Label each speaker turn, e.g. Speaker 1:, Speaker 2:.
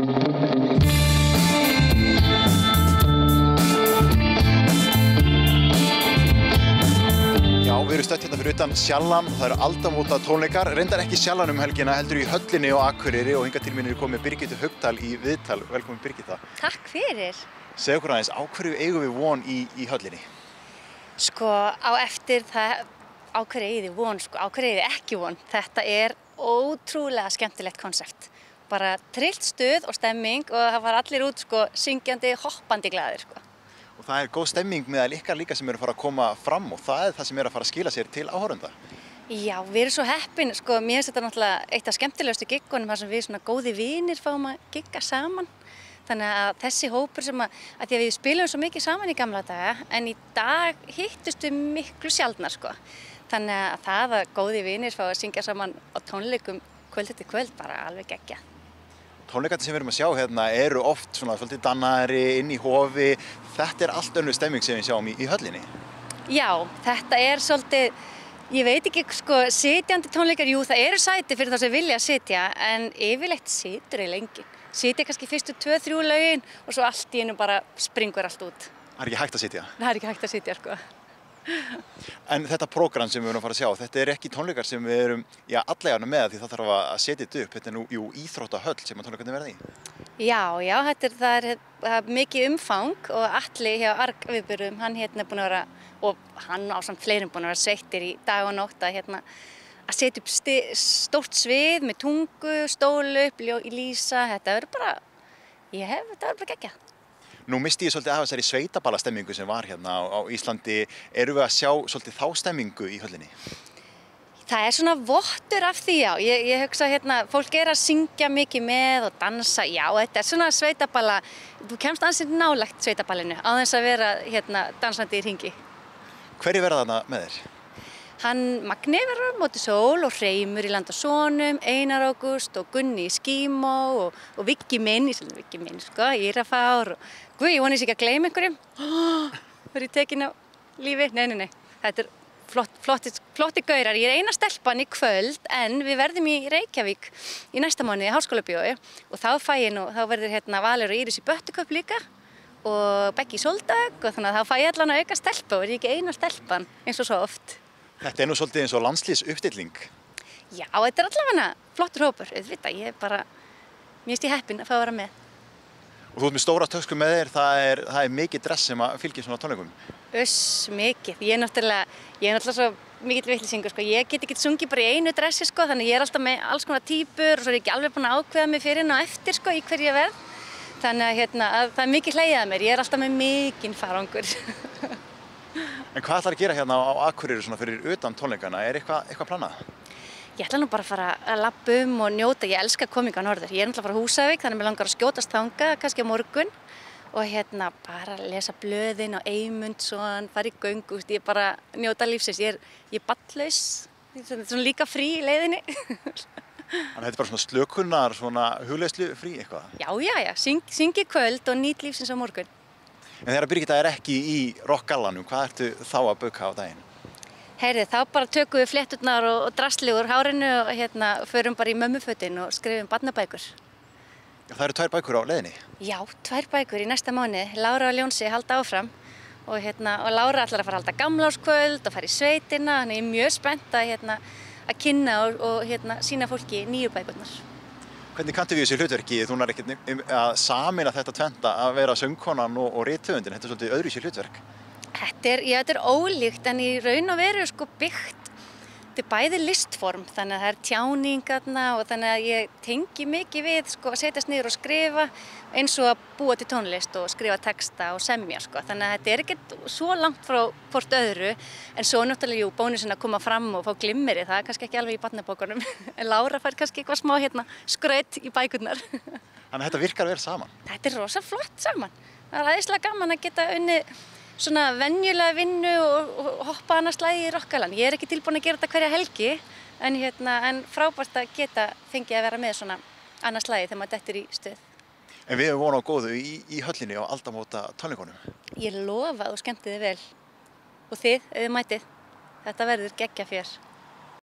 Speaker 1: Já, við erum stödd hérna fyrir utan Sjallann og það eru aldamóta tónleikar, reyndar ekki Sjallann helgina, heldur í Höllinni á Akureyri og hingað til mín er komið Birgittu Haukdal í viðtal. Velkomin Birgitta.
Speaker 2: Takk fyrir.
Speaker 1: Segðu okkur aðeins, á hverju eigum við von í Höllinni?
Speaker 2: Sko, á eftir það, á hverju eigið þið von, sko, á hverju eigið þið ekki von. Þetta er ótrúlega skemmtilegt konsept. Bara trillt stuð og stemming og það var allir út, sko, syngjandi, hoppandi glaðir, sko.
Speaker 1: Og það er góð stemming meðal ykkar líka sem eru að fara að koma fram og það er það sem er að fara að skila sér til áhorfenda. Já,
Speaker 2: við erum svo heppin, sko, mér finnst þetta náttúrulega eitt af skemmtilegustu giggunum þar sem við svona góði vinir fáum að gigga saman. Þannig að þessi hópur sem að því að við spilum svo mikið saman í gamla daga en í dag hittust við miklu sjaldnar, sko. Þannig að það að góði vinir fá að syngja saman á tónleikum kvöld eftir kvöld bara alveg geggjað.
Speaker 1: Tónleikarnir sem við erum að sjá hérna eru oft svona svolítið dannari, inn í hofi. Þetta er allt önnur stemming sem við sjáum í Höllinni.
Speaker 2: Já, þetta er svolítið, ég veit ekki, sko, sitjandi tónleikar, jú, það eru sæti fyrir það sem vilja að sitja, en yfirleitt situr í lengi. Sitja kannski fyrstu 2-3 lögin og svo allt í einu bara springur allt út.
Speaker 1: Það er ekki hægt að sitja?
Speaker 2: Það er ekki hægt að sitja, sko.
Speaker 1: En þetta prógram sem við erum að fara að sjá, þetta er ekki tónleikar sem við erum allega með því það þarf að setja þetta upp. Þetta er nú íþróttahöll sem að tónleikarnir verða í.
Speaker 2: Já, það er mikið umfang og Atli hjá Arg-viðburðum, hann hérna er búinn að vera, og hann ásamt fleirum búinn að vera sveittir í dag og nótt að setja upp stórt svið með tungu, stólu upp, lýsa, þetta verður bara, þetta verður bara geggjað.
Speaker 1: Nú misti ég svolítið af þessari sveitaballastemmingu sem var hérna á Íslandi. Erum við að sjá svolítið þá stemmingu í Höllinni?
Speaker 2: Það er svona vottur af því, já. Ég hugsa hérna, fólk er að syngja mikið með og dansa, já, þetta er svona sveitaballa. Þú kemst ansinn nálægt sveitaballinu á þess að vera hérna dansandi í hringi.
Speaker 1: Hverjir verða þarna með þér?
Speaker 2: Magni verður á móti Sól og Hreimur í Land og Sonum, Einar Ágúst og Gunni í Skímó og Viggi minn, sko, Írafár og Guð, ég vonist ekki að gleyma einhverjum. Verður ég tekin á lífi? Nei. Þetta er flotti gaurar. Ég er eina stelpan í kvöld en við verðum í Reykjavík í næsta mánuði í Háskólabíói og þá verður hérna Valur og Íris í Böttuköp líka og Beggi í Sóldögg og þannig að þá fæ ég allan að auka stelpa og verður ég ekki eina stelpan eins og svo oft.
Speaker 1: Þetta er nú svolítið eins og landslýsuppstilling.
Speaker 2: Já, þetta er allavega flottur hópur, auðvitað. Mér finnst ég heppin að fá að vera með.
Speaker 1: Og þú ert með stóra tösku með þér, það er mikið dress sem að fylgja svona tónleikum.
Speaker 2: Mikið. Ég er náttúrulega svo mikill vitleysingur, sko. Ég get ekki sungið bara í einu dressi, sko, þannig ég er alltaf með alls konar típur og svo er ég ekki alveg búin að ákveða mig fyrir inn og eftir, sko, í hverju ég verð. Þannig að það er mikið hlegið að mér. Ég er alltaf með mikinn farangur.
Speaker 1: En hvað ætlar að gera hérna á Akureyri svona fyrir utan tónleikana? Er eitthvað planað?
Speaker 2: Ég ætla nú bara að fara að labba og njóta. Ég elska að koma hingað norður. Ég er náttúrulega frá Húsavík, þannig að mér langar að skjótast þangað, kannski á morgun. Og bara lesa blöðin á Eymundsson, fara í göngu. Ég bara njóta lífsins. Ég er barnlaus, svona líka frí í leiðinni.
Speaker 1: Þannig þetta er bara svona slökunar, svona hugleiðslu frí eitthvað?
Speaker 2: Já. Syngi kvöld og nýt lífsins á morgun.
Speaker 1: En þegar Birgitta er ekki í rockgallanum, hvað ertu þá að bauka á daginn?
Speaker 2: Heyrðu, þá bara tökum við flétturnar og drasli úr hárinu og förum bara í mömmufötin og skrifum barnabækur.
Speaker 1: Já, það eru 2 bækur á leiðinni? Já,
Speaker 2: 2 bækur í næsta mánuði. Lára og Ljónsi halda áfram og Lára ætlar að fara að halda gamlárskvöld og fara í sveitina, þannig ég er mjög spennt að kynna og sýna fólki nýju bækurnar.
Speaker 1: Hvernig kanntu við þessu hlutverki? Þú er ekkert að sameina þetta tventa að vera söngkonan og rithöfundin. Þetta er svolítið öðruvísi hlutverk. Þetta
Speaker 2: er ólíkt en í raun og veru byggt. Þetta er bæði listform, þannig að það er tjáningarna og þannig að ég tengi mikið við að setjast niður og skrifa eins og að búa til tónlist og skrifa texta og semja. Þannig að þetta er ekkert svo langt frá hvort öðru en svo náttúrulega bónusinn að koma fram og fá glimmeri, það er kannski ekki alveg í barnabókunum en Lára fær kannski eitthvað smá skraut í bækurnar.
Speaker 1: Þannig að þetta virkar vel saman?
Speaker 2: Þetta er rosa flott saman. Það er æðislega gaman að geta unnið svona venjulega vinnu og hoppa annað slagi í rockgalann. Ég er ekki tilbúin að gera þetta hverja helgi en frábært að geta fengið að vera með svona annað slagi þegar maður dettur í stuð.
Speaker 1: En við erum vonað á góðu í Höllinni á aldamóta tónleikunum.
Speaker 2: Ég lofa að þú skemmti þig vel og þið, ef þið mætið. Þetta verður geggjafjör.